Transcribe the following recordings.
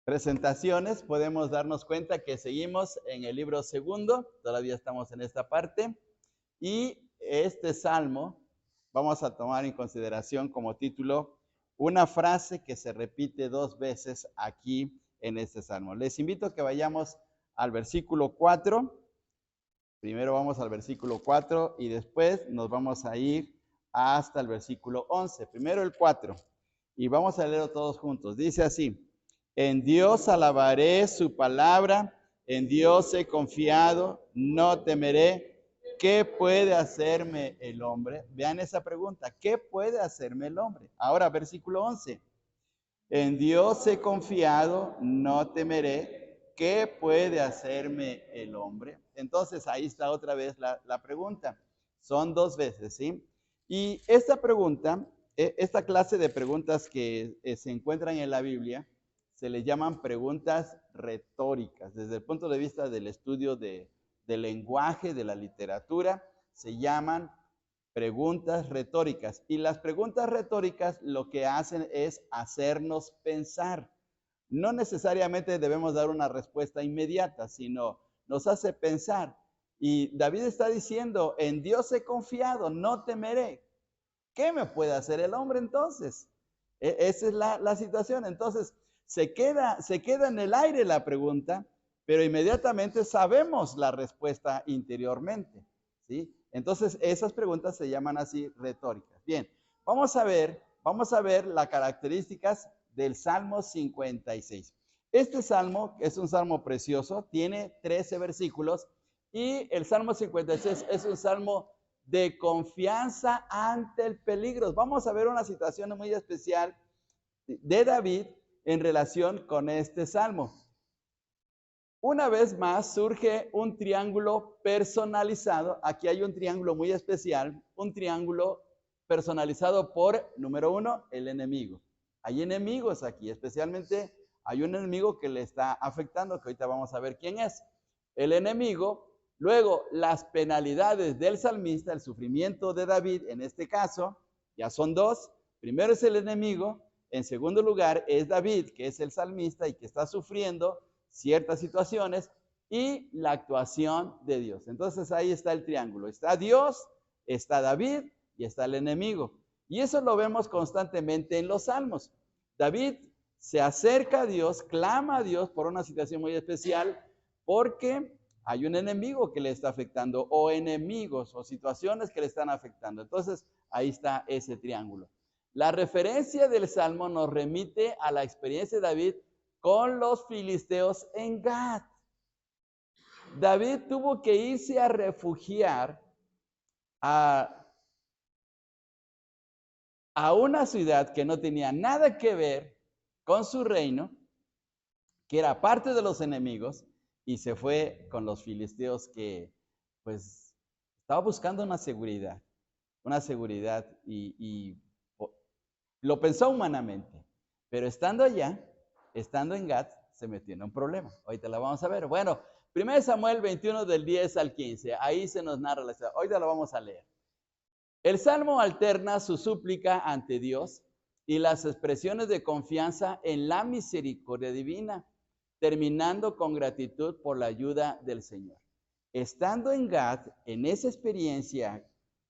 presentaciones, podemos darnos cuenta que seguimos en el libro segundo, todavía estamos en esta parte, y este salmo vamos a tomar en consideración como título una frase que se repite 2 veces aquí en este salmo. Les invito a que vayamos al versículo 4. Primero vamos al versículo 4 y después nos vamos a ir hasta el versículo 11. Primero el 4 y vamos a leerlo todos juntos. Dice así: en Dios alabaré su palabra, en Dios he confiado, no temeré. ¿Qué puede hacerme el hombre? Vean esa pregunta, ¿qué puede hacerme el hombre? Ahora, versículo 11. En Dios he confiado, no temeré. ¿Qué puede hacerme el hombre? Entonces, ahí está otra vez la pregunta. Son 2 veces, ¿sí? Y esta pregunta, esta clase de preguntas que se encuentran en la Biblia, se les llaman preguntas retóricas. Desde el punto de vista del estudio del lenguaje, de la literatura, se llaman preguntas retóricas. Y las preguntas retóricas lo que hacen es hacernos pensar. No necesariamente debemos dar una respuesta inmediata, sino nos hace pensar. Y David está diciendo, en Dios he confiado, no temeré. ¿Qué me puede hacer el hombre entonces? Esa es la situación. Entonces, se queda en el aire la pregunta, pero inmediatamente sabemos la respuesta interiormente, ¿sí? Entonces, esas preguntas se llaman así retóricas. Bien, vamos a ver las características del Salmo 56. Este salmo es un salmo precioso, tiene 13 versículos y el Salmo 56 es un salmo de confianza ante el peligro. Vamos a ver una situación muy especial de David en relación con este salmo. Una vez más surge un triángulo personalizado. Aquí hay un triángulo muy especial, un triángulo personalizado por, número 1, el enemigo. Hay enemigos aquí, especialmente hay un enemigo que le está afectando, que ahorita vamos a ver quién es. El enemigo, luego las penalidades del salmista, el sufrimiento de David, en este caso, ya son 2. Primero es el enemigo, en segundo lugar es David, que es el salmista y que está sufriendo ciertas situaciones, y la actuación de Dios. Entonces ahí está el triángulo. Está Dios, está David y está el enemigo. Y eso lo vemos constantemente en los salmos. David se acerca a Dios, clama a Dios por una situación muy especial, porque hay un enemigo que le está afectando, o enemigos, o situaciones que le están afectando. Entonces ahí está ese triángulo. La referencia del salmo nos remite a la experiencia de David con los filisteos en Gat. David tuvo que irse a refugiar a una ciudad que no tenía nada que ver con su reino, que era parte de los enemigos, y se fue con los filisteos que, pues, estaba buscando una seguridad y lo pensó humanamente, pero estando allá, estando en Gat, se metió en un problema. Ahorita la vamos a ver. Bueno, 1 Samuel 21 del 10 al 15, ahí se nos narra la historia. Ahorita lo vamos a leer. El Salmo alterna su súplica ante Dios y las expresiones de confianza en la misericordia divina, terminando con gratitud por la ayuda del Señor. Estando en Gat, en esa experiencia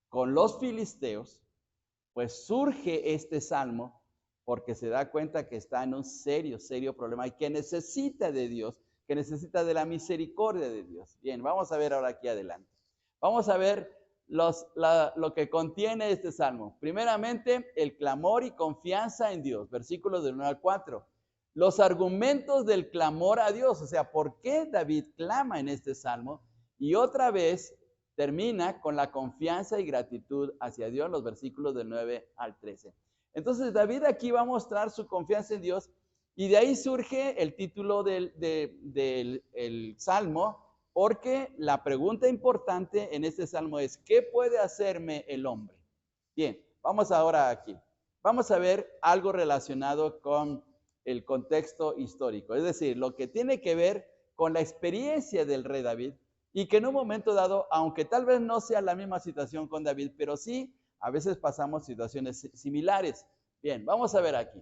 con los filisteos, pues surge este salmo porque se da cuenta que está en un serio problema y que necesita de Dios, que necesita de la misericordia de Dios. Bien, vamos a ver ahora aquí adelante. Vamos a ver lo que contiene este salmo. Primeramente, el clamor y confianza en Dios, versículos del 1 al 4. Los argumentos del clamor a Dios, o sea, ¿por qué David clama en este salmo? Y otra vez termina con la confianza y gratitud hacia Dios, los versículos del 9 al 13. Entonces David aquí va a mostrar su confianza en Dios y de ahí surge el título del salmo, porque la pregunta importante en este salmo es, ¿qué puede hacerme el hombre? Bien, vamos ahora aquí. Vamos a ver algo relacionado con el contexto histórico, es decir, lo que tiene que ver con la experiencia del rey David, y que en un momento dado, aunque tal vez no sea la misma situación con David, pero sí, a veces pasamos situaciones similares. Bien, vamos a ver aquí.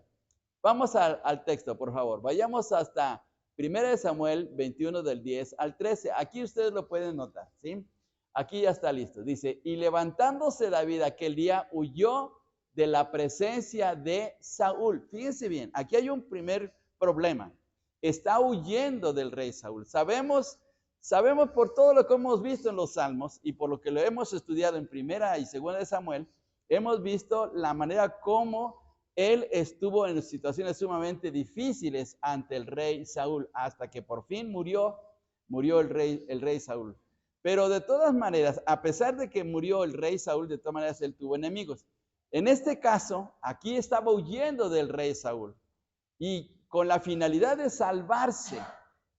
Vamos al texto, por favor. Vayamos hasta 1 Samuel 21 del 10 al 13. Aquí ustedes lo pueden notar, ¿sí? Aquí ya está listo. Dice, y levantándose David aquel día, huyó de la presencia de Saúl. Fíjense bien, aquí hay un primer problema. Está huyendo del rey Saúl. Sabemos por todo lo que hemos visto en los Salmos y por lo que lo hemos estudiado en 1 y 2 de Samuel, hemos visto la manera como él estuvo en situaciones sumamente difíciles ante el rey Saúl, hasta que por fin murió el rey Saúl. Pero de todas maneras, a pesar de que murió el rey Saúl, de todas maneras él tuvo enemigos. En este caso, aquí estaba huyendo del rey Saúl y con la finalidad de salvarse,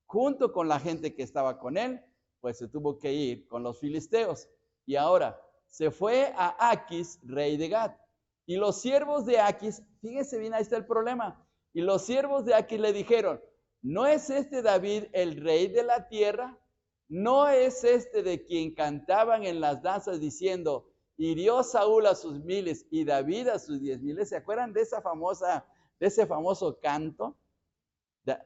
junto con la gente que estaba con él, pues se tuvo que ir con los filisteos. Y ahora se fue a Aquis, rey de Gat. Y los siervos de Aquis, fíjense bien, ahí está el problema. Y los siervos de Aquis le dijeron, ¿no es este David el rey de la tierra? ¿No es este de quien cantaban en las danzas diciendo, hirió Saúl a sus miles y David a sus 10,000? ¿Se acuerdan de ese famoso canto?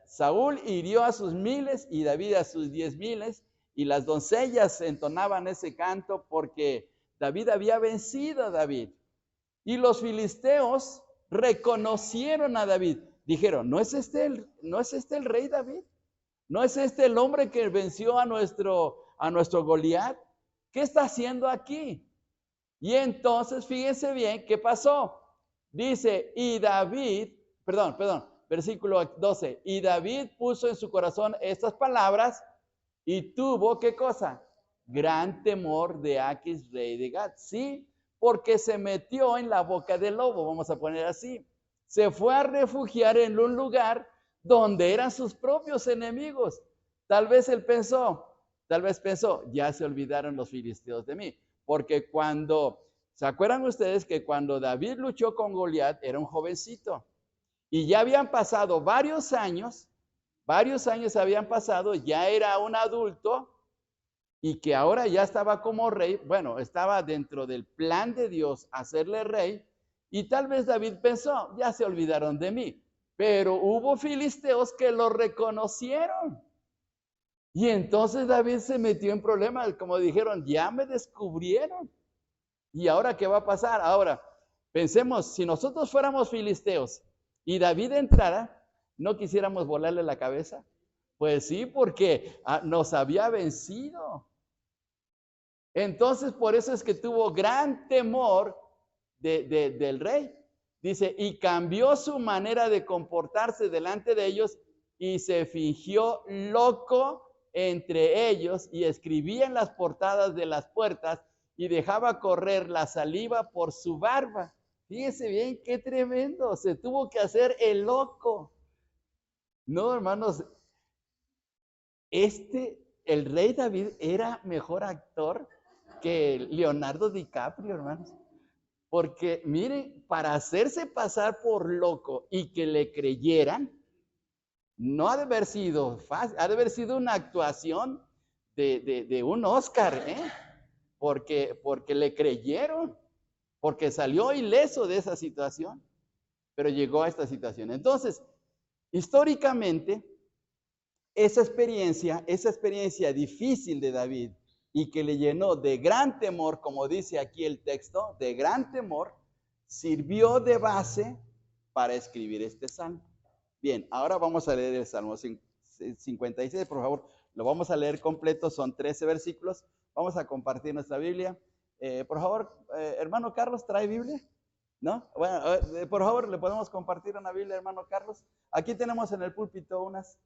Saúl hirió a sus miles y David a sus 10,000, y las doncellas entonaban ese canto porque David había vencido a David. Y los filisteos reconocieron a David. Dijeron, ¿no es este el rey David? ¿No es este el hombre que venció a nuestro Goliat? ¿Qué está haciendo aquí? Y entonces, fíjense bien, ¿qué pasó? Dice, y David, versículo 12, y David puso en su corazón estas palabras y tuvo, ¿qué cosa? Gran temor de Aquis, rey de Gat. Sí, porque se metió en la boca del lobo, vamos a poner así. Se fue a refugiar en un lugar donde eran sus propios enemigos. Tal vez pensó, ya se olvidaron los filisteos de mí. Porque ¿se acuerdan ustedes que cuando David luchó con Goliat era un jovencito? Y ya habían pasado varios años habían pasado, ya era un adulto y que ahora ya estaba como rey. Bueno, estaba dentro del plan de Dios hacerle rey, y tal vez David pensó, ya se olvidaron de mí, pero hubo filisteos que lo reconocieron. Y entonces David se metió en problemas, como dijeron, ya me descubrieron. ¿Y ahora qué va a pasar? Ahora, pensemos, si nosotros fuéramos filisteos y David entrara, ¿no quisiéramos volarle la cabeza? Pues sí, porque nos había vencido. Entonces, por eso es que tuvo gran temor del rey. Dice, y cambió su manera de comportarse delante de ellos y se fingió loco entre ellos y escribía en las portadas de las puertas y dejaba correr la saliva por su barba. Fíjense bien, qué tremendo. Se tuvo que hacer el loco. No, hermanos, el rey David era mejor actor que Leonardo DiCaprio, hermanos. Porque, miren, para hacerse pasar por loco y que le creyeran, no ha de haber sido fácil, ha de haber sido una actuación de un Oscar, ¿eh? Porque le creyeron, porque salió ileso de esa situación, pero llegó a esta situación. Entonces, históricamente, esa experiencia difícil de David y que le llenó de gran temor, como dice aquí el texto, de gran temor, sirvió de base para escribir este salmo. Bien, ahora vamos a leer el Salmo 56, por favor, lo vamos a leer completo, son 13 versículos. Vamos a compartir nuestra Biblia. Por favor, hermano Carlos, ¿trae Biblia? ¿No? Bueno, por favor, ¿le podemos compartir una Biblia, hermano Carlos? Aquí tenemos en el púlpito unas,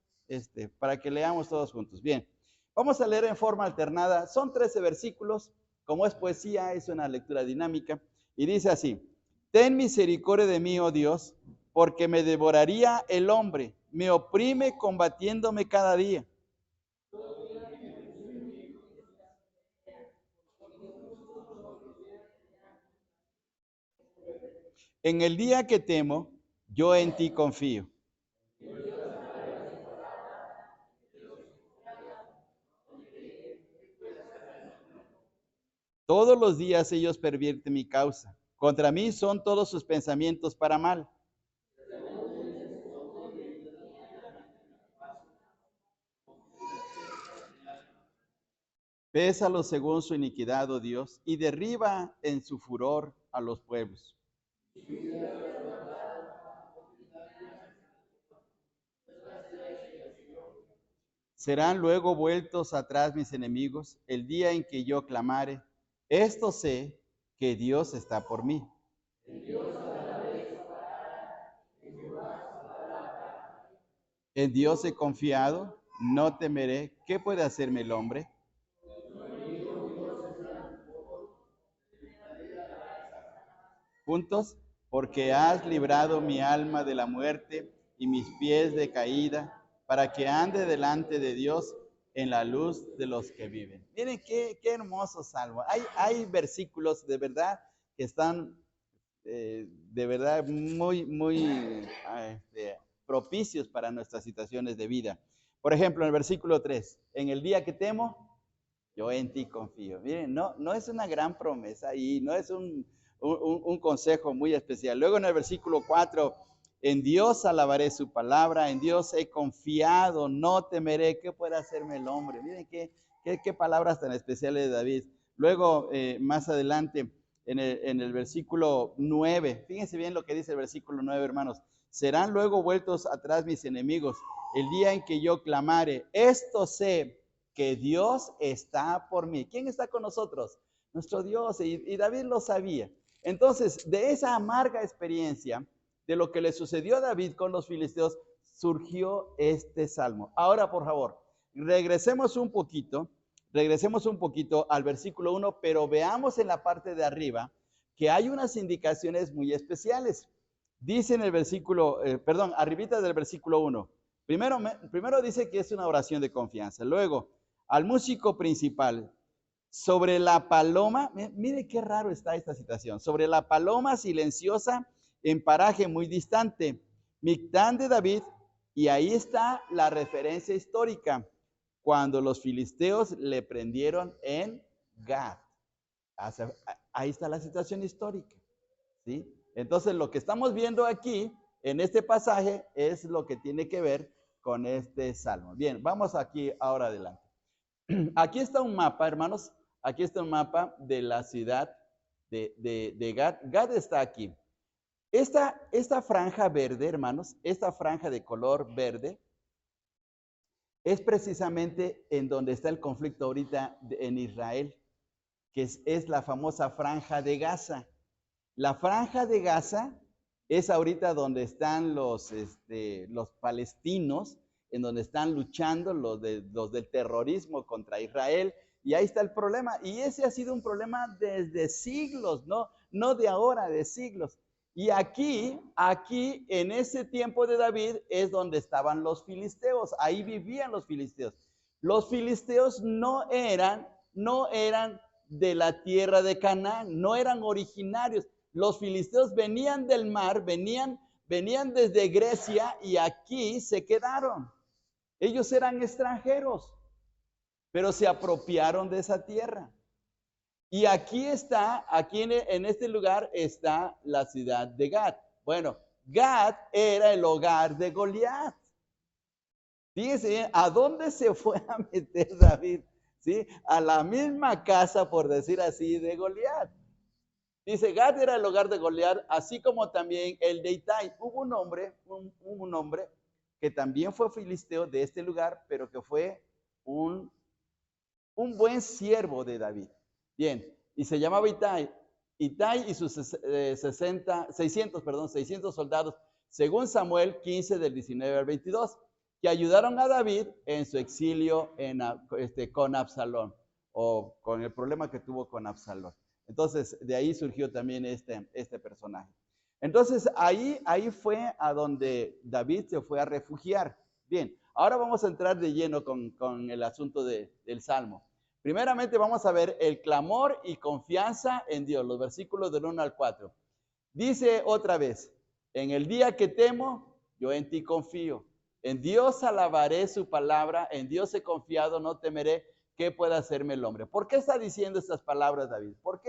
para que leamos todos juntos. Bien, vamos a leer en forma alternada. Son 13 versículos. Como es poesía, es una lectura dinámica. Y dice así: ten misericordia de mí, oh Dios, porque me devoraría el hombre, me oprime combatiéndome cada día. En el día que temo, yo en ti confío. Todos los días ellos pervierten mi causa. Contra mí son todos sus pensamientos para mal. Pésalo según su iniquidad, oh Dios, y derriba en su furor a los pueblos. Serán luego vueltos atrás mis enemigos el día en que yo clamare. Esto sé que Dios está por mí. En Dios he confiado, no temeré. ¿Qué puede hacerme el hombre? Juntos, porque has librado mi alma de la muerte y mis pies de caída, para que ande delante de Dios en la luz de los que viven. Miren qué hermoso salmo. Hay versículos de verdad que están de verdad muy propicios para nuestras situaciones de vida. Por ejemplo, en el versículo 3, en el día que temo, yo en ti confío. Miren, no es una gran promesa y no es un consejo muy especial. Luego en el versículo 4, en Dios alabaré su palabra, en Dios he confiado, no temeré. ¿Qué puede hacerme el hombre? Miren qué palabras tan especiales de David. Luego, más adelante, en el versículo 9, fíjense bien lo que dice el versículo 9, hermanos. Serán luego vueltos atrás mis enemigos el día en que yo clamare. Esto sé que Dios está por mí. ¿Quién está con nosotros? Nuestro Dios. Y David lo sabía. Entonces, de esa amarga experiencia, de lo que le sucedió a David con los filisteos, surgió este salmo. Ahora, por favor, regresemos un poquito al versículo 1, pero veamos en la parte de arriba que hay unas indicaciones muy especiales. Dice en el versículo, arribita del versículo 1. Primero dice que es una oración de confianza. Luego, al músico principal, sobre la paloma, mire qué raro está esta situación, sobre la paloma silenciosa en paraje muy distante, Mictán de David, y ahí está la referencia histórica, cuando los filisteos le prendieron en Gad. Ahí está la situación histórica, ¿sí? Entonces, lo que estamos viendo aquí, en este pasaje, es lo que tiene que ver con este salmo. Bien, vamos aquí ahora adelante. Aquí está un mapa, hermanos. Aquí está un mapa de la ciudad de Gad. Gad está aquí. Esta franja verde, hermanos, esta franja de color verde, es precisamente en donde está el conflicto ahorita en Israel, que es la famosa franja de Gaza. La franja de Gaza es ahorita donde están los palestinos, en donde están luchando los del terrorismo contra Israel, y ahí está el problema. Y ese ha sido un problema desde siglos, no de ahora, de siglos. Y aquí, en ese tiempo de David, es donde estaban los filisteos, ahí vivían los filisteos. Los filisteos no eran de la tierra de Canaán, no eran originarios. Los filisteos venían del mar, venían desde Grecia y aquí se quedaron. Ellos eran extranjeros, pero se apropiaron de esa tierra. Y aquí en este lugar está la ciudad de Gad. Bueno, Gad era el hogar de Goliat. Fíjense, ¿a dónde se fue a meter David? ¿Sí? A la misma casa, por decir así, de Goliat. Dice, Gad era el hogar de Goliat, así como también el de Itai. Hubo un hombre que también fue filisteo de este lugar, pero que fue un buen siervo de David. Bien, y se llamaba Itai. Itai y sus 600 soldados, según Samuel 15 del 19 al 22, que ayudaron a David en su exilio con Absalón, o con el problema que tuvo con Absalón. Entonces, de ahí surgió también este personaje. Entonces, ahí fue a donde David se fue a refugiar. Bien, ahora vamos a entrar de lleno con el asunto del Salmo. Primeramente vamos a ver el clamor y confianza en Dios, los versículos del 1 al 4. Dice otra vez, en el día que temo, yo en ti confío. En Dios alabaré su palabra, en Dios he confiado, no temeré. ¿Qué puede hacerme el hombre? ¿Por qué está diciendo estas palabras David? ¿Por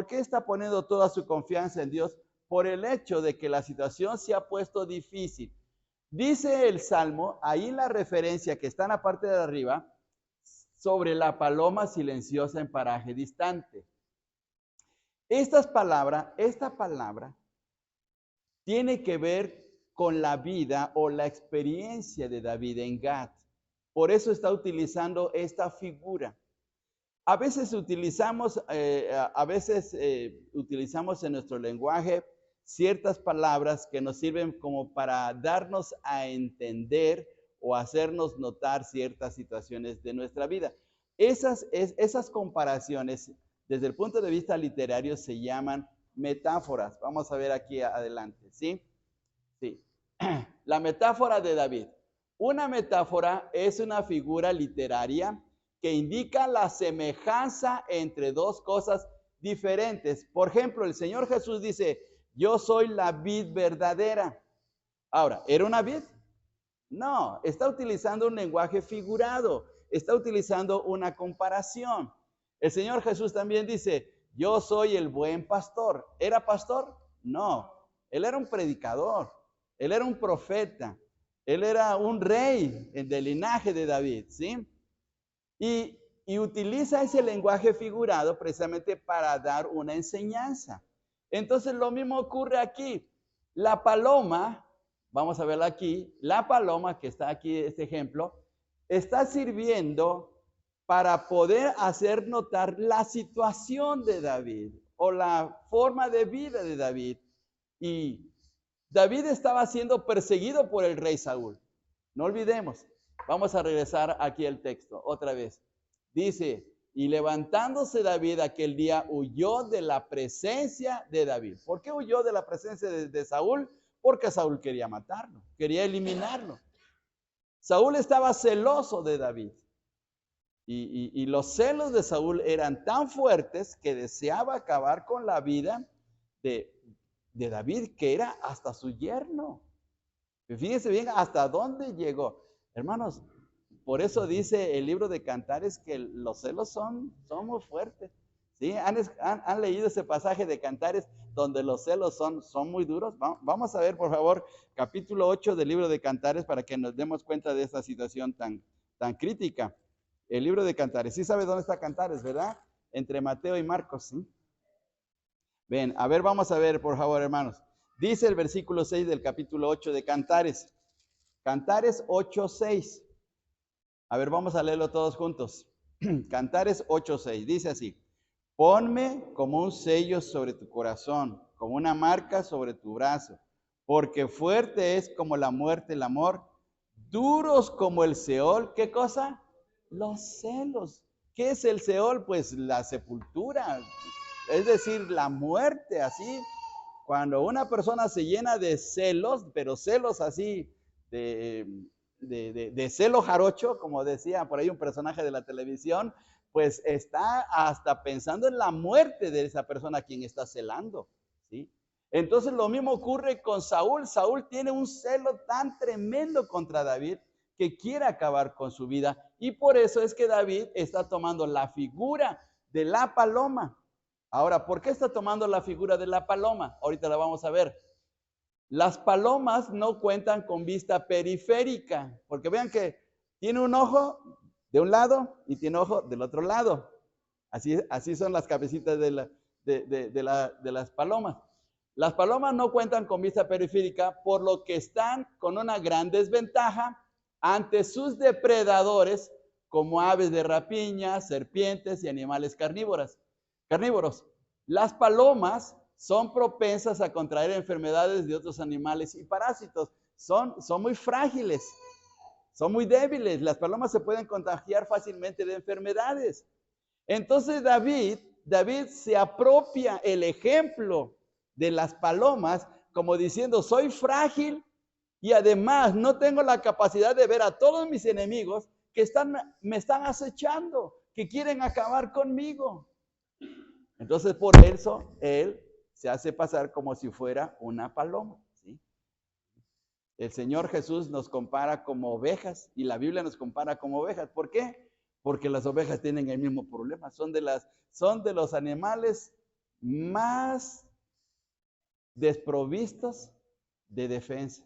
qué está poniendo toda su confianza en Dios? Por el hecho de que la situación se ha puesto difícil. Dice el Salmo, ahí la referencia que está en la parte de arriba, sobre la paloma silenciosa en paraje distante. Esta palabra tiene que ver con la vida o la experiencia de David en Gad. Por eso está utilizando esta figura. A veces utilizamos en nuestro lenguaje ciertas palabras que nos sirven como para darnos a entender o hacernos notar ciertas situaciones de nuestra vida. Esas comparaciones, desde el punto de vista literario, se llaman metáforas. Vamos a ver aquí adelante, ¿sí? Sí. La metáfora de David. Una metáfora es una figura literaria que indica la semejanza entre dos cosas diferentes. Por ejemplo, el Señor Jesús dice, yo soy la vid verdadera. Ahora, ¿era una vid? No, está utilizando un lenguaje figurado, está utilizando una comparación. El Señor Jesús también dice, yo soy el buen pastor. ¿Era pastor? No, él era un predicador, él era un profeta, él era un rey del linaje de David, ¿sí? Y utiliza ese lenguaje figurado precisamente para dar una enseñanza. Entonces lo mismo ocurre aquí. La paloma, vamos a verla aquí, la paloma que está aquí, este ejemplo, está sirviendo para poder hacer notar la situación de David o la forma de vida de David. Y David estaba siendo perseguido por el rey Saúl. No olvidemos. Vamos a regresar aquí al texto otra vez. Dice, y levantándose David aquel día huyó de la presencia de David. ¿Por qué huyó de la presencia de Saúl? Porque Saúl quería matarlo, quería eliminarlo. Saúl estaba celoso de David. Y los celos de Saúl eran tan fuertes que deseaba acabar con la vida de David, que era hasta su yerno. Fíjense bien hasta dónde llegó. Hermanos, por eso dice el libro de Cantares que los celos son muy fuertes. ¿Sí? ¿Han leído ese pasaje de Cantares donde los celos son muy duros? Vamos a ver, por favor, capítulo 8 del libro de Cantares para que nos demos cuenta de esta situación tan crítica. El libro de Cantares. ¿Sí sabe dónde está Cantares, verdad? Entre Mateo y Marcos, ¿sí? Ven, a ver, vamos a ver, por favor, hermanos. Dice el versículo 6 del capítulo 8 de Cantares. Cantares 8:6. A ver, vamos a leerlo todos juntos. Cantares 8:6. Dice así. Ponme como un sello sobre tu corazón, como una marca sobre tu brazo, porque fuerte es como la muerte el amor, duros como el Seol. ¿Qué cosa? Los celos. ¿Qué es el Seol? Pues la sepultura, es decir, la muerte, así. Cuando una persona se llena de celos, pero celos así, de celo jarocho, como decía por ahí un personaje de la televisión, pues está hasta pensando en la muerte de esa persona a quien está celando, ¿sí? Entonces lo mismo ocurre con Saúl. Saúl tiene un celo tan tremendo contra David que quiere acabar con su vida. Y por eso es que David está tomando la figura de la paloma. Ahora, ¿por qué está tomando la figura de la paloma? Ahorita la vamos a ver. Las palomas no cuentan con vista periférica, porque vean que tiene un ojo de un lado y tiene ojo del otro lado. Así son las cabecitas de las palomas. Las palomas no cuentan con vista periférica, por lo que están con una gran desventaja ante sus depredadores, como aves de rapiña, serpientes y animales carnívoros. Las palomas son propensas a contraer enfermedades de otros animales y parásitos. Son muy frágiles, son muy débiles. Las palomas se pueden contagiar fácilmente de enfermedades. Entonces David se apropia el ejemplo de las palomas como diciendo, soy frágil y además no tengo la capacidad de ver a todos mis enemigos que me están acechando, que quieren acabar conmigo. Entonces por eso él se hace pasar como si fuera una paloma, ¿sí? El Señor Jesús nos compara como ovejas y la Biblia nos compara como ovejas. ¿Por qué? Porque las ovejas tienen el mismo problema. Son de los animales más desprovistos de defensa.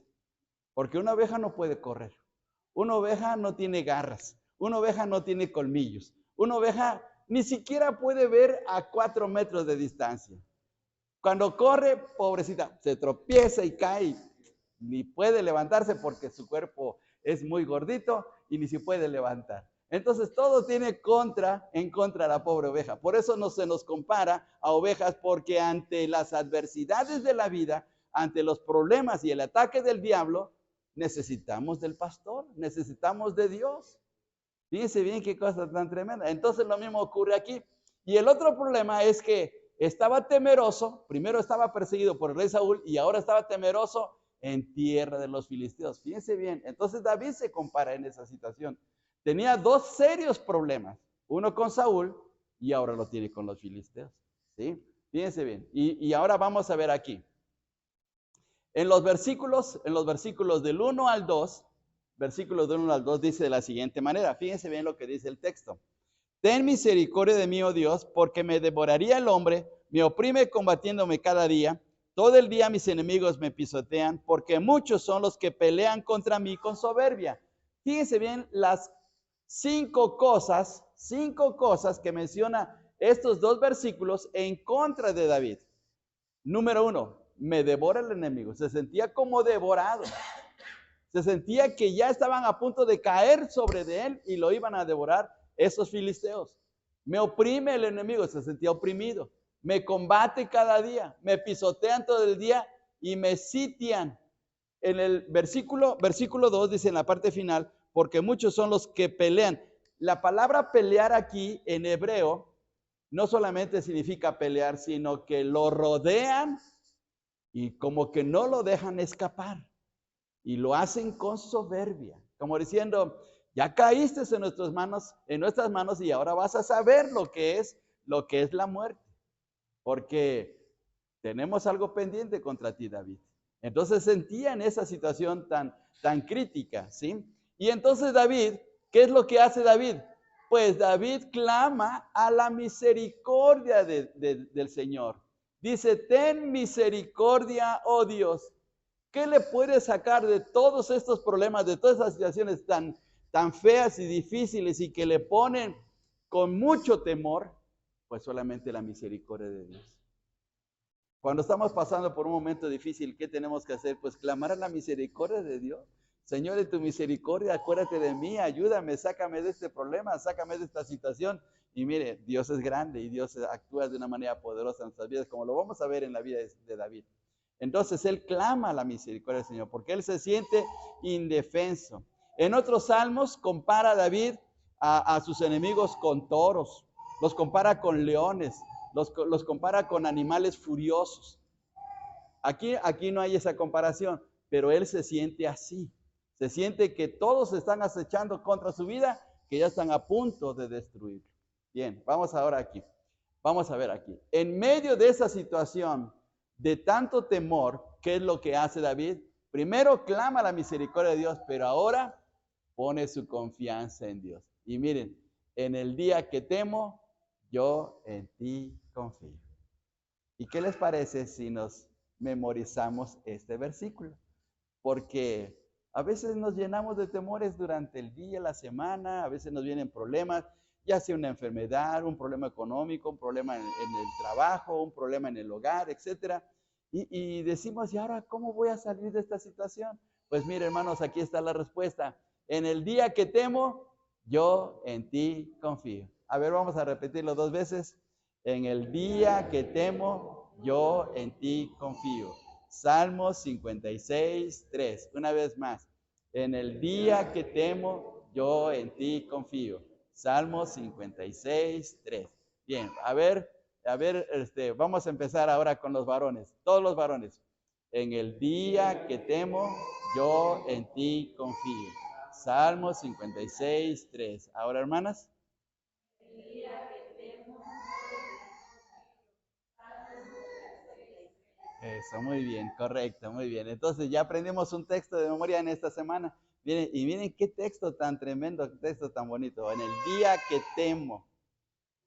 Porque una oveja no puede correr. Una oveja no tiene garras. Una oveja no tiene colmillos. Una oveja ni siquiera puede ver a 4 metros de distancia. Cuando corre, pobrecita, se tropieza y cae. Ni puede levantarse porque su cuerpo es muy gordito y ni se puede levantar. Entonces todo tiene en contra a la pobre oveja. Por eso no se nos compara a ovejas, porque ante las adversidades de la vida, ante los problemas y el ataque del diablo, necesitamos del pastor, necesitamos de Dios. Fíjense bien qué cosa tan tremenda. Entonces lo mismo ocurre aquí. Y el otro problema es que estaba temeroso, primero estaba perseguido por el rey Saúl y ahora estaba temeroso en tierra de los filisteos. Fíjense bien, entonces David se compara en esa situación. Tenía dos serios problemas, uno con Saúl y ahora lo tiene con los filisteos. ¿Sí? Fíjense bien. Y ahora vamos a ver aquí. En los versículos del 1 al 2, versículos del 1 al 2 dice de la siguiente manera. Fíjense bien lo que dice el texto. Ten misericordia de mí, oh Dios, porque me devoraría el hombre, me oprime combatiéndome cada día. Todo el día mis enemigos me pisotean, porque muchos son los que pelean contra mí con soberbia. Fíjense bien las cinco cosas que menciona estos dos versículos en contra de David. Número 1, me devora el enemigo. Se sentía como devorado. Se sentía que ya estaban a punto de caer sobre de él y lo iban a devorar esos filisteos. Me oprime el enemigo, se sentía oprimido. Me combate cada día, me pisotean todo el día y me sitian. En el versículo 2 dice en la parte final, porque muchos son los que pelean. La palabra pelear aquí en hebreo no solamente significa pelear, sino que lo rodean y como que no lo dejan escapar. Y lo hacen con soberbia, como diciendo, ya caíste en nuestras manos y ahora vas a saber lo que es la muerte, porque tenemos algo pendiente contra ti, David. Entonces sentía en esa situación tan crítica, ¿sí? Y entonces David, ¿qué es lo que hace David? Pues David clama a la misericordia del Señor. Dice, ten misericordia, oh Dios. ¿Qué le puede sacar de todos estos problemas, de todas esas situaciones tan feas y difíciles y que le ponen con mucho temor? Pues solamente la misericordia de Dios. Cuando estamos pasando por un momento difícil, ¿qué tenemos que hacer? Pues clamar a la misericordia de Dios. Señor, de tu misericordia, acuérdate de mí, ayúdame, sácame de este problema, sácame de esta situación. Y mire, Dios es grande y Dios actúa de una manera poderosa en nuestras vidas, como lo vamos a ver en la vida de David. Entonces él clama a la misericordia del Señor porque él se siente indefenso. En otros salmos compara a David a sus enemigos con toros, los compara con leones, los compara con animales furiosos. Aquí no hay esa comparación, pero él se siente así. Se siente que todos están acechando contra su vida, que ya están a punto de destruirlo. Bien, vamos ahora aquí. Vamos a ver aquí. En medio de esa situación de tanto temor, ¿qué es lo que hace David? Primero clama la misericordia de Dios, pero ahora pone su confianza en Dios. Y miren, en el día que temo, yo en ti confío. ¿Y qué les parece si nos memorizamos este versículo? Porque a veces nos llenamos de temores durante el día, la semana, a veces nos vienen problemas, ya sea una enfermedad, un problema económico, un problema en el trabajo, un problema en el hogar, etc. Y decimos, ¿y ahora cómo voy a salir de esta situación? Pues mire, hermanos, aquí está la respuesta. En el día que temo, yo en ti confío. A ver, vamos a repetirlo 2 veces. En el día que temo, yo en ti confío. Salmo 56, 3. Una vez más. En el día que temo, yo en ti confío. Salmo 56, 3. Bien, a ver, vamos a empezar ahora con los varones. Todos los varones. En el día que temo, yo en ti confío. Salmo 56, 3. Ahora, hermanas. Eso, muy bien, correcto, muy bien. Entonces ya aprendimos un texto de memoria en esta semana. Miren, y miren qué texto tan tremendo, qué texto tan bonito. En el día que temo,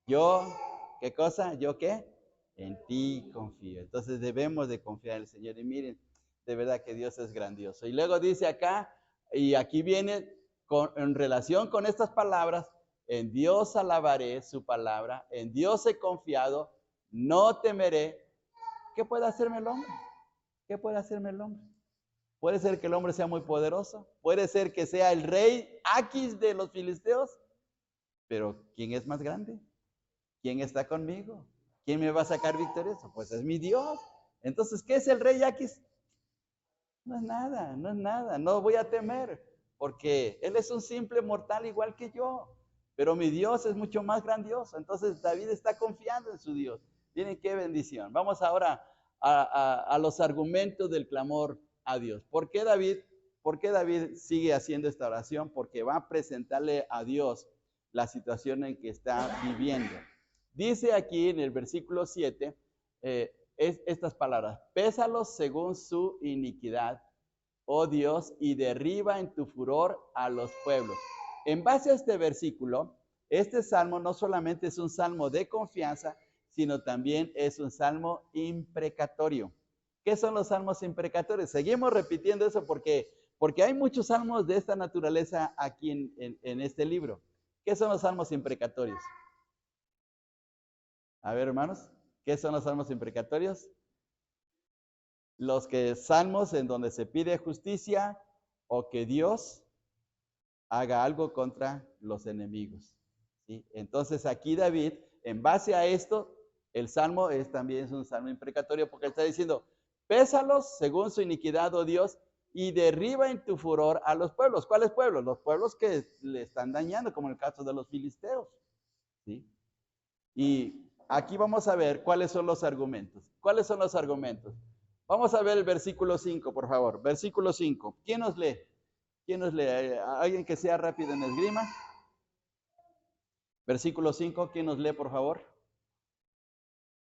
yo, ¿qué cosa? ¿Yo qué? En ti confío. Entonces debemos de confiar en el Señor. Y miren, de verdad que Dios es grandioso. Y luego dice acá, y aquí viene, en relación con estas palabras, en Dios alabaré su palabra, en Dios he confiado, no temeré. ¿Qué puede hacerme el hombre? ¿Qué puede hacerme el hombre? Puede ser que el hombre sea muy poderoso, puede ser que sea el rey Aquis de los filisteos, pero ¿quién es más grande? ¿Quién está conmigo? ¿Quién me va a sacar victorioso? Pues es mi Dios. Entonces, ¿qué es el rey Aquis? No es nada, no es nada, no voy a temer, porque él es un simple mortal igual que yo, pero mi Dios es mucho más grandioso. Entonces David está confiando en su Dios. Miren qué bendición. Vamos ahora a los argumentos del clamor a Dios. ¿Por qué David sigue haciendo esta oración? Porque va a presentarle a Dios la situación en que está viviendo. Dice aquí en el versículo 7, estas palabras: pésalos según su iniquidad, oh Dios, y derriba en tu furor a los pueblos. En base a este versículo, este salmo no solamente es un salmo de confianza, sino también es un salmo imprecatorio. ¿Qué son los salmos imprecatorios? Seguimos repitiendo eso porque hay muchos salmos de esta naturaleza aquí en este libro. ¿Qué son los salmos imprecatorios? A ver, hermanos, ¿qué son los salmos imprecatorios? Los que salmos en donde se pide justicia o que Dios haga algo contra los enemigos, ¿sí? Entonces aquí David, en base a esto, el salmo también es un salmo imprecatorio porque está diciendo: pésalos según su iniquidad, oh Dios, y derriba en tu furor a los pueblos. ¿Cuáles pueblos? Los pueblos que le están dañando, como en el caso de los filisteos, ¿sí? Y aquí vamos a ver cuáles son los argumentos. ¿Cuáles son los argumentos? Vamos a ver el versículo 5, por favor. Versículo 5. ¿Quién nos lee? ¿Quién nos lee? ¿Alguien que sea rápido en esgrima? Versículo 5, ¿quién nos lee, por favor?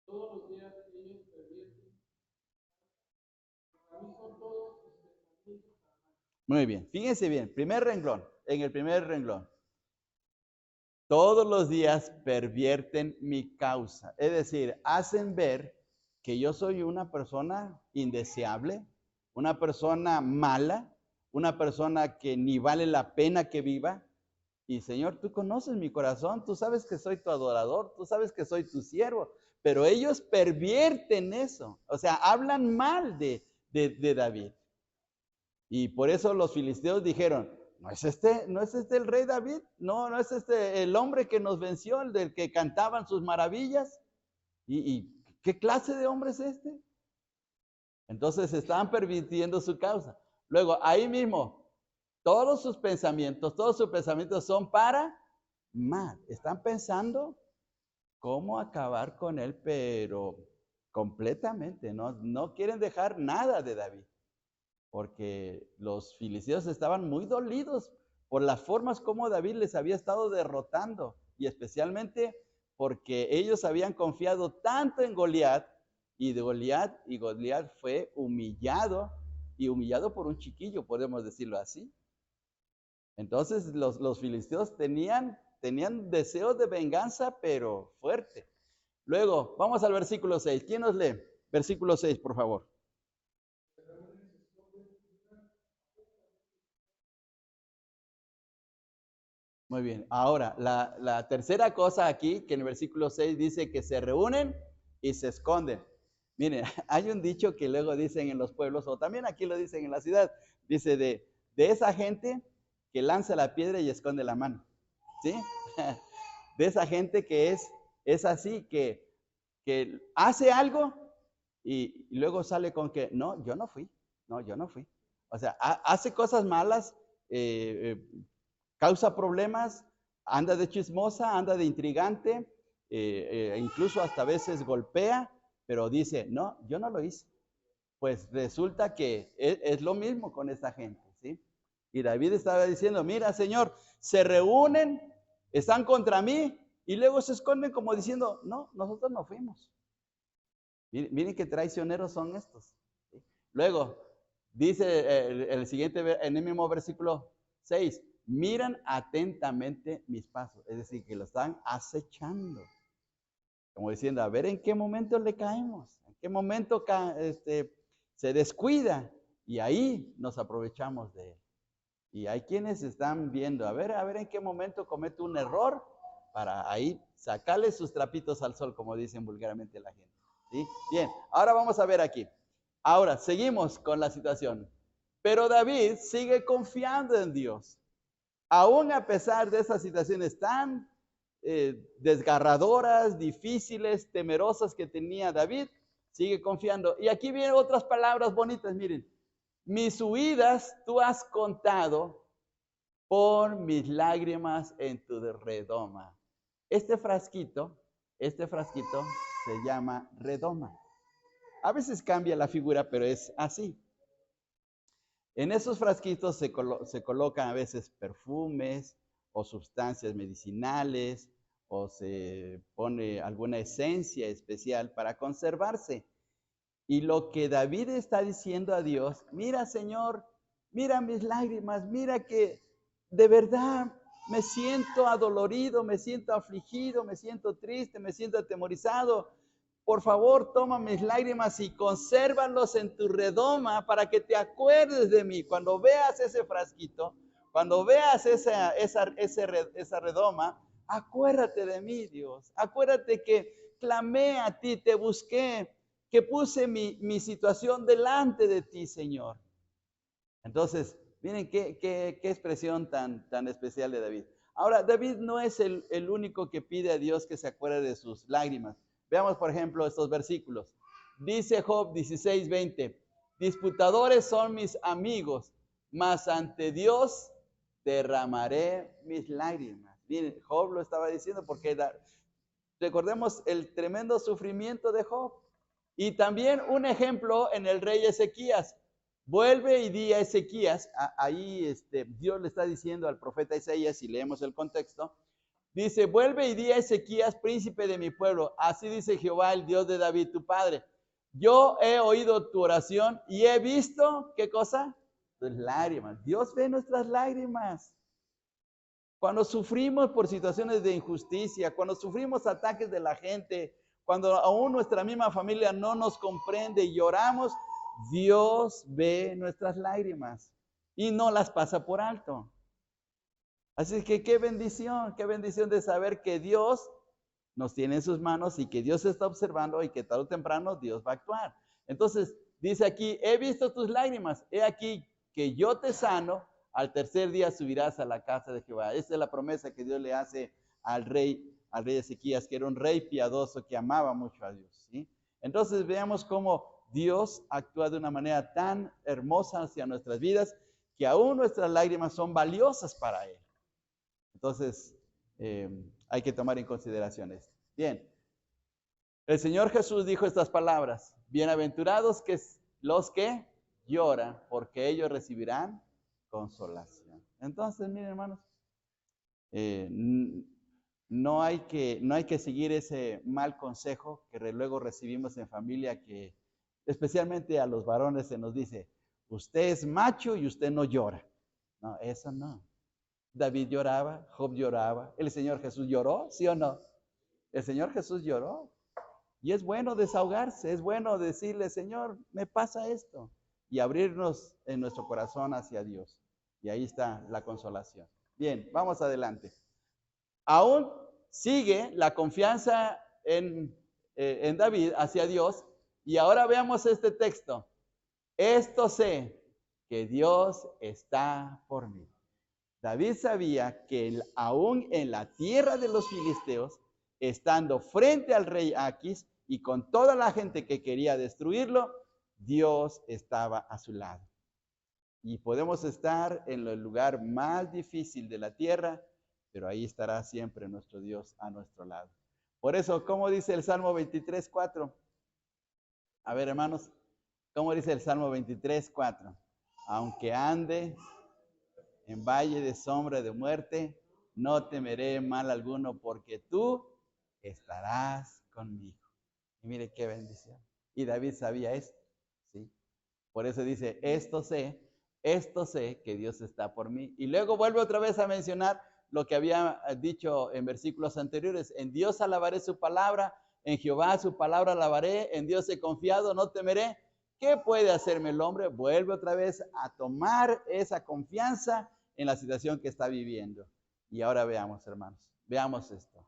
Todos los días ellos pervierten. Para mí son todos pensamientos. Muy bien, fíjense bien. Primer renglón, en el primer renglón. Todos los días pervierten mi causa. Es decir, hacen ver que yo soy una persona indeseable, una persona mala, una persona que ni vale la pena que viva. Y Señor, tú conoces mi corazón, tú sabes que soy tu adorador, tú sabes que soy tu siervo, pero ellos pervierten eso, o sea, hablan mal de David. Y por eso los filisteos dijeron: ¿no es este el rey David? ¿No es este el hombre que nos venció, el del que cantaban sus maravillas? ¿Y qué clase de hombre es este? Entonces estaban pervirtiendo su causa. Luego, ahí mismo, todos sus pensamientos son para mal. Están pensando cómo acabar con él, pero completamente, no quieren dejar nada de David, porque los filisteos estaban muy dolidos por las formas como David les había estado derrotando, y especialmente porque ellos habían confiado tanto en Goliat, y Goliat fue humillado, y humillado por un chiquillo, podemos decirlo así. Entonces los filisteos tenían deseos de venganza, pero fuerte. Luego, vamos al versículo 6. ¿Quién nos lee? Versículo 6, por favor. Muy bien. Ahora, la tercera cosa aquí, que en el versículo 6 dice que se reúnen y se esconden. Miren, hay un dicho que luego dicen en los pueblos, o también aquí lo dicen en la ciudad, dice de esa gente que lanza la piedra y esconde la mano, ¿sí? De esa gente que es así, que hace algo y luego sale con que, no, yo no fui. O sea, hace cosas malas, causa problemas, anda de chismosa, anda de intrigante, incluso hasta a veces golpea, pero dice: no, yo no lo hice. Pues resulta que es lo mismo con esta gente, ¿sí? Y David estaba diciendo: mira, Señor, se reúnen, están contra mí, y luego se esconden como diciendo: no, nosotros no fuimos. Miren qué traicioneros son estos, ¿sí? Luego, dice el siguiente, en el mismo versículo 6, miran atentamente mis pasos, es decir, que lo están acechando, como diciendo: a ver en qué momento le caemos, en qué momento se descuida, y ahí nos aprovechamos de él. Y hay quienes están viendo, a ver en qué momento comete un error para ahí sacarle sus trapitos al sol, como dicen vulgarmente la gente. ¿Sí? Bien, ahora vamos a ver aquí. Ahora, seguimos con la situación. Pero David sigue confiando en Dios. Aún a pesar de esas situaciones tan desgarradoras, difíciles, temerosas que tenía David, sigue confiando. Y aquí vienen otras palabras bonitas, miren. Mis huidas tú has contado por mis lágrimas en tu redoma. Este frasquito se llama redoma. A veces cambia la figura, pero es así. En esos frasquitos se colocan a veces perfumes o sustancias medicinales o se pone alguna esencia especial para conservarse. Y lo que David está diciendo a Dios, mira Señor, mira mis lágrimas, mira que de verdad me siento adolorido, me siento afligido, me siento triste, me siento atemorizado. Por favor, toma mis lágrimas y consérvalos en tu redoma para que te acuerdes de mí. Cuando veas ese frasquito, cuando veas esa redoma, acuérdate de mí, Dios. Acuérdate que clamé a ti, te busqué, que puse mi situación delante de ti, Señor. Entonces, miren qué expresión tan especial de David. Ahora, David no es el único que pide a Dios que se acuerde de sus lágrimas. Veamos, por ejemplo, estos versículos. Dice Job 16:20, disputadores son mis amigos, mas ante Dios derramaré mis lágrimas. Miren, Job lo estaba diciendo porque recordemos el tremendo sufrimiento de Job. Y también un ejemplo en el rey Ezequías. Vuelve y di a Ezequías, ahí Dios le está diciendo al profeta Isaías, si leemos el contexto, dice, vuelve y di a Ezequías, príncipe de mi pueblo, así dice Jehová, el Dios de David, tu padre. Yo he oído tu oración y he visto, ¿qué cosa? Tus lágrimas. Dios ve nuestras lágrimas. Cuando sufrimos por situaciones de injusticia, cuando sufrimos ataques de la gente, cuando aún nuestra misma familia no nos comprende y lloramos, Dios ve nuestras lágrimas y no las pasa por alto. Así que qué bendición de saber que Dios nos tiene en sus manos y que Dios está observando y que tarde o temprano Dios va a actuar. Entonces, dice aquí, he visto tus lágrimas, he aquí que yo te sano, al tercer día subirás a la casa de Jehová. Esa es la promesa que Dios le hace al rey Ezequías, que era un rey piadoso que amaba mucho a Dios, ¿sí? Entonces, veamos cómo Dios actúa de una manera tan hermosa hacia nuestras vidas, que aún nuestras lágrimas son valiosas para Él. Entonces, hay que tomar en consideración esto. Bien, el Señor Jesús dijo estas palabras, bienaventurados que los que lloran, porque ellos recibirán consolación. Entonces, miren hermanos, no hay que seguir ese mal consejo que luego recibimos en familia, que especialmente a los varones se nos dice, usted es macho y usted no llora. No, eso no. David lloraba, Job lloraba, el Señor Jesús lloró, ¿sí o no? El Señor Jesús lloró. Y es bueno desahogarse, es bueno decirle, Señor, me pasa esto. Y abrirnos en nuestro corazón hacia Dios. Y ahí está la consolación. Bien, vamos adelante. Aún sigue la confianza en David hacia Dios. Y ahora veamos este texto. Esto sé, que Dios está por mí. David sabía que aún en la tierra de los filisteos, estando frente al rey Aquis y con toda la gente que quería destruirlo, Dios estaba a su lado. Y podemos estar en el lugar más difícil de la tierra, pero ahí estará siempre nuestro Dios a nuestro lado. Por eso, ¿cómo dice el Salmo 23:4? A ver, hermanos, ¿cómo dice el Salmo 23:4? Aunque ande en valle de sombra de muerte, no temeré mal alguno, porque tú estarás conmigo. Y mire qué bendición. Y David sabía esto, ¿sí? Por eso dice, esto sé que Dios está por mí. Y luego vuelve otra vez a mencionar lo que había dicho en versículos anteriores. En Dios alabaré su palabra, en Jehová su palabra alabaré, en Dios he confiado, no temeré. ¿Qué puede hacerme el hombre? Vuelve otra vez a tomar esa confianza en la situación que está viviendo. Y ahora veamos, hermanos, veamos esto.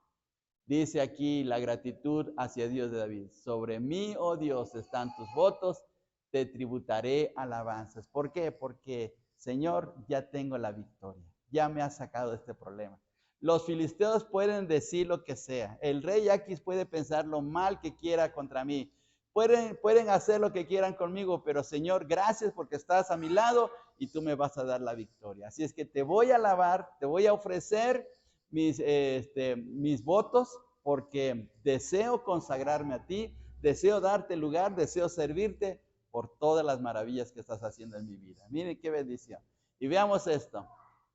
Dice aquí la gratitud hacia Dios de David. Sobre mí, oh Dios, están tus votos, te tributaré alabanzas. ¿Por qué? Porque, Señor, ya tengo la victoria. Ya me has sacado de este problema. Los filisteos pueden decir lo que sea. El rey Aquis puede pensar lo mal que quiera contra mí. Pueden hacer lo que quieran conmigo, pero Señor, gracias porque estás a mi lado y tú me vas a dar la victoria. Así es que te voy a alabar, te voy a ofrecer mis votos, porque deseo consagrarme a ti, deseo darte lugar, deseo servirte por todas las maravillas que estás haciendo en mi vida. Miren qué bendición. Y veamos esto.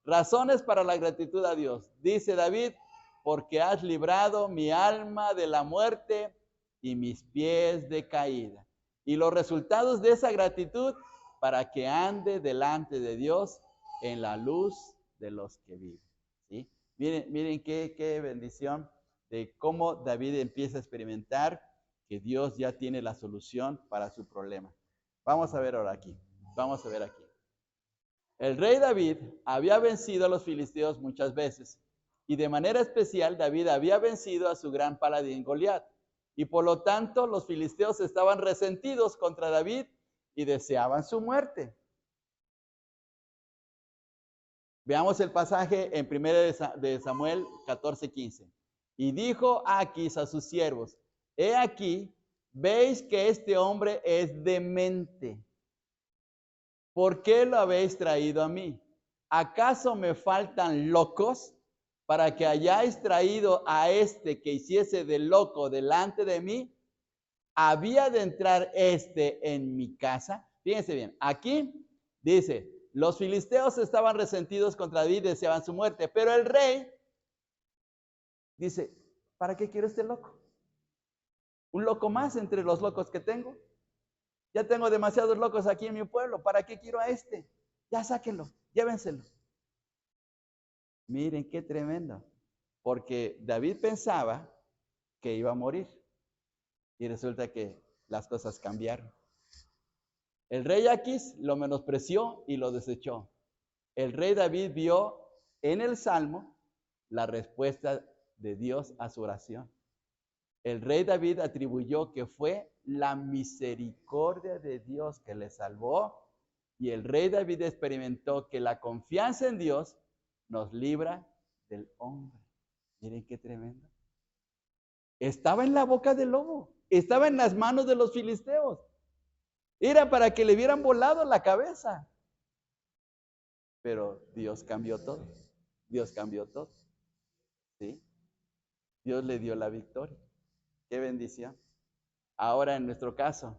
Razones para la gratitud a Dios. Dice David, porque has librado mi alma de la muerte y mis pies de caída. Y los resultados de esa gratitud, para que ande delante de Dios en la luz de los que viven. ¿Sí? Miren qué bendición de cómo David empieza a experimentar que Dios ya tiene la solución para su problema. Vamos a ver ahora aquí. Vamos a ver aquí. El rey David había vencido a los filisteos muchas veces. Y de manera especial, David había vencido a su gran paladín Goliat. Y por lo tanto, los filisteos estaban resentidos contra David y deseaban su muerte. Veamos el pasaje en 1 de Samuel 14:15. Y dijo Aquis a sus siervos, he aquí, veis que este hombre es demente. ¿Por qué lo habéis traído a mí? ¿Acaso me faltan locos para que hayáis traído a este que hiciese de loco delante de mí? ¿Había de entrar este en mi casa? Fíjense bien, aquí dice, los filisteos estaban resentidos contra David, deseaban su muerte, pero el rey dice, ¿para qué quiero este loco? Un loco más entre los locos que tengo. Ya tengo demasiados locos aquí en mi pueblo, ¿para qué quiero a este? Ya sáquenlo, llévenselo. Miren qué tremendo, porque David pensaba que iba a morir y resulta que las cosas cambiaron. El rey Aquis lo menospreció y lo desechó. El rey David vio en el Salmo la respuesta de Dios a su oración. El rey David atribuyó que fue la misericordia de Dios que le salvó, y el rey David experimentó que la confianza en Dios nos libra del hombre. Miren qué tremendo. Estaba en la boca del lobo, estaba en las manos de los filisteos. Era para que le hubieran volado la cabeza. Pero Dios cambió todo. Dios cambió todo. ¿Sí? Dios le dio la victoria. Qué bendición. Ahora en nuestro caso,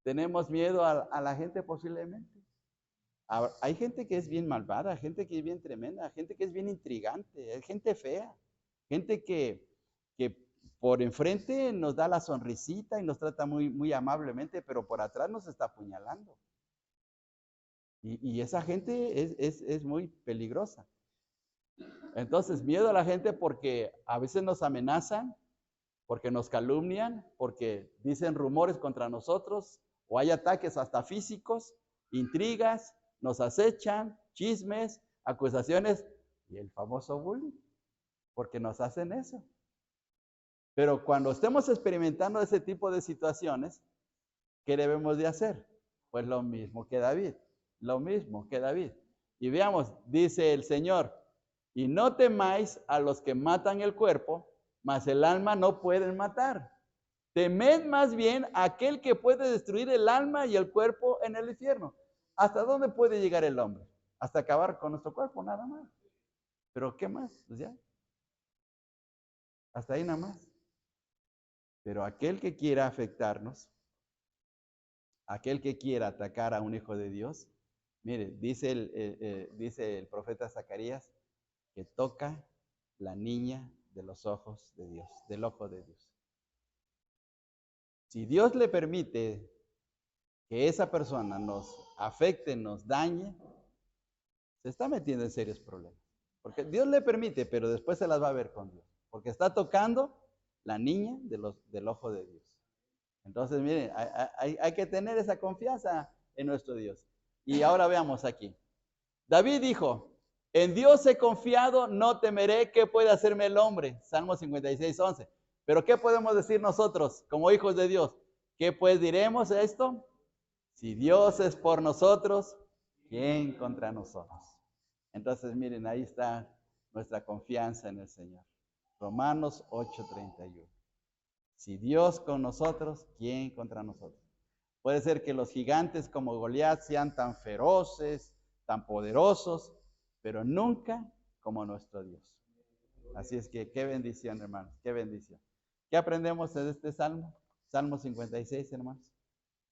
¿tenemos miedo a la gente posiblemente? Hay gente que es bien malvada, gente que es bien tremenda, gente que es bien intrigante, hay gente fea, gente que por enfrente nos da la sonrisita y nos trata muy amablemente, pero por atrás nos está apuñalando. Y esa gente es muy peligrosa. Entonces, miedo a la gente porque a veces nos amenazan, porque nos calumnian, porque dicen rumores contra nosotros, o hay ataques hasta físicos, intrigas, nos acechan, chismes, acusaciones, y el famoso bullying, porque nos hacen eso. Pero cuando estemos experimentando ese tipo de situaciones, ¿qué debemos de hacer? Pues lo mismo que David, lo mismo que David. Y veamos, dice el Señor, y no temáis a los que matan el cuerpo, mas el alma no pueden matar. Temed más bien a aquel que puede destruir el alma y el cuerpo en el infierno. ¿Hasta dónde puede llegar el hombre? Hasta acabar con nuestro cuerpo, nada más. ¿Pero qué más? Pues ya. Hasta ahí nada más. Pero aquel que quiera afectarnos, aquel que quiera atacar a un hijo de Dios, mire, dice el profeta Zacarías, que toca la niña de los ojos de Dios, del ojo de Dios. Si Dios le permite que esa persona nos afecte, nos dañe, se está metiendo en serios problemas. Porque Dios le permite, pero después se las va a ver con Dios. Porque está tocando la niña del ojo de Dios. Entonces, miren, hay que tener esa confianza en nuestro Dios. Y ahora veamos aquí. David dijo, En Dios he confiado, no temeré. ¿Qué puede hacerme el hombre? Salmo 56:11. Pero ¿qué podemos decir nosotros como hijos de Dios? ¿Qué pues diremos a esto? Si Dios es por nosotros, ¿quién contra nosotros? Entonces, miren, ahí está nuestra confianza en el Señor. Romanos 8:31. Si Dios con nosotros, ¿quién contra nosotros? Puede ser que los gigantes como Goliat sean tan feroces, tan poderosos, pero nunca como nuestro Dios. Así es que qué bendición, hermanos, qué bendición. ¿Qué aprendemos de este salmo? Salmo 56, hermanos.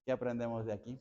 ¿Qué aprendemos de aquí?